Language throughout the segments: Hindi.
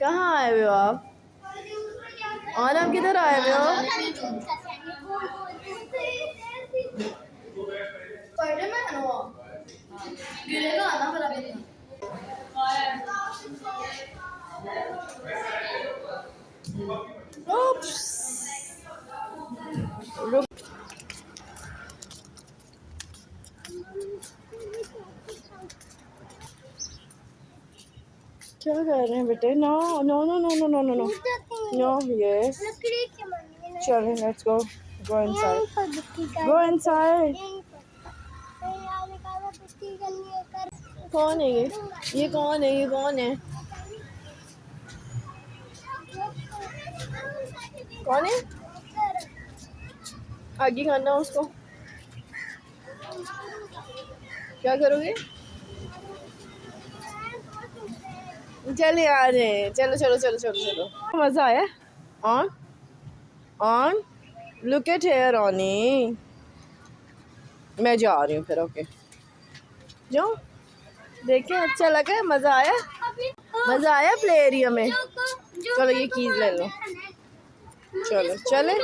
कहाँ आए हुए हो आप? और आप किधर आए हुए हो? क्या कर रहे हैं बेटे? No no no no no no no no no yes चलो let's go go inside go inside. कौन है ये कौन है? ये कौन है? कौन है? आगे खाना उसको क्या करोगे? चले आ रहे चलो चलो चलो चलो चलो। मजा आया? On on look at here ऑनी। मैं जा रही हूँ फिर। ओके जाओ देखे अच्छा लगा? मजा आया? मजा आया प्ले एरिया में? चलो ये कीज ले लो। चलो चले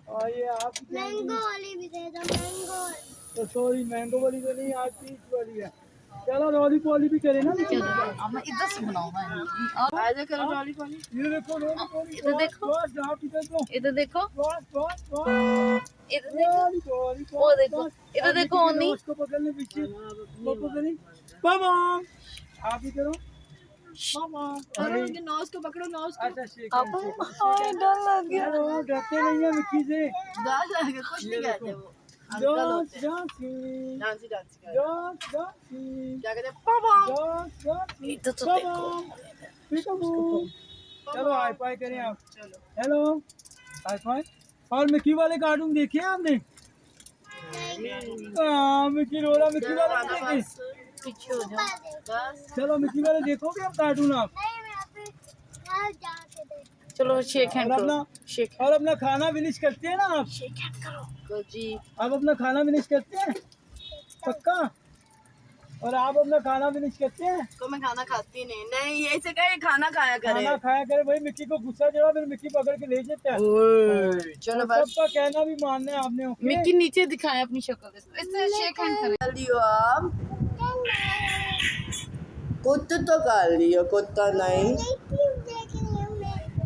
और ये आप मैंगो वाली भी दे दो। मैंगो तो सॉरी मैंगो वाली तो नहीं, आज पीच वाली है। चलो रॉली पॉली भी करें ना। इधर से बनाऊंगा आजा करो रॉली पॉली। ये देखो रॉली पॉली। इधर देखो इधर देखो इधर देखो वो देखो इधर देखो ओनी। उसको पकड़ने पीछे वो पकड़े मामा आप भी करो मामा। उनके नोज को पकड़ो नोज को। अच्छा शेक आप हाय डर लग गया। डरते नहीं है मिक्की से। डर लग गया कुछ नहीं कहते वो। डांस डांसी डांसी क्या कहते हैं? पापा इधर तो देखो। चलो हाई फाई करें आप। चलो हेलो हाई फाई। और मिक्की वाले कार्टून देखे आपने? मिक्की रो रहा। मिक्की वाले देखे? पीछे हो जाओ। चलो मिक्की वाले देखोगे आप कार्टून आप? चलो शेक हैंड करो। शेक और अपना खाना फिनिश करते हैं ना आप? शेक हैंड करो जी। आप अपना खाना फिनिश करते हैं पक्का? और आप अपना खाना फिनिश करते हैं? तो मैं खाना खाती नहीं। नहीं ये से कहे खाना खाया करे। खाना खाया करे भाई। मिक्की को गुस्सा चढ़ा फिर मिक्की पकड़ के ले जाता है। चलो सबका कहना भी मानना है आपने। ओके मिक्की नीचे दिखाए अपनी शक्ल। इससे शेक हैंड कर लियो आप। कुत्ता तो कर लियो कुत्ता नहीं।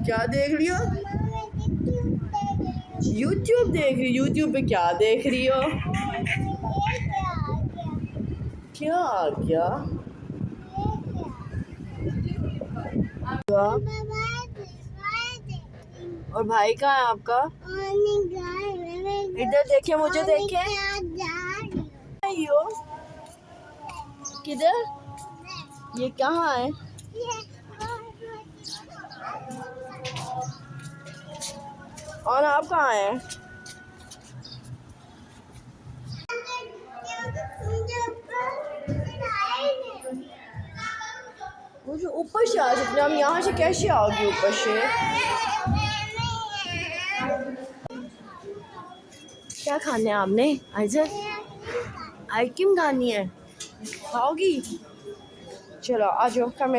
क्या देख रही हो? यूट्यूब देख रही। यूट्यूब पे क्या देख रही हो? क्या क्या और भाई कहाँ है आपका? इधर देखे मुझे देखे। किधर? ये कहाँ है? और आप कहाँ हैं? मुझे ऊपर से आ सकते। हम यहाँ से कैसे आओगे ऊपर से? क्या खाने आपने? आइजर आइसक्रीम खानी है? खाओगी? चलो आ जाओ। कम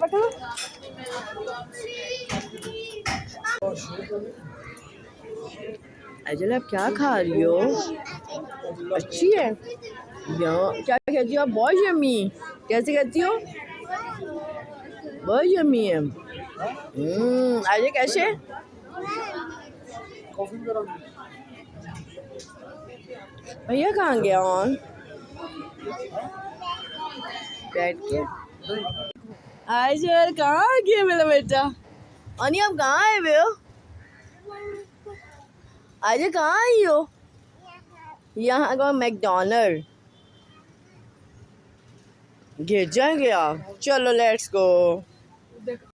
पकड़ो। अजल आप क्या खा रही हो? अच्छी है यहाँ। क्या कहती हो आप? बहुत यम्मी। कैसे कहती हो? बहुत यम्मी है। अजय कैसे? भैया कहाँ गया? ऑन बैठ के अजय कहाँ गया मेरा बेटा? अनी आप कहाँ आए हुए हो? अजय कहाँ आई हो? यहाँ का मैकडोनल्ड। गिर जाएंगे आप। चलो लेट्स गो।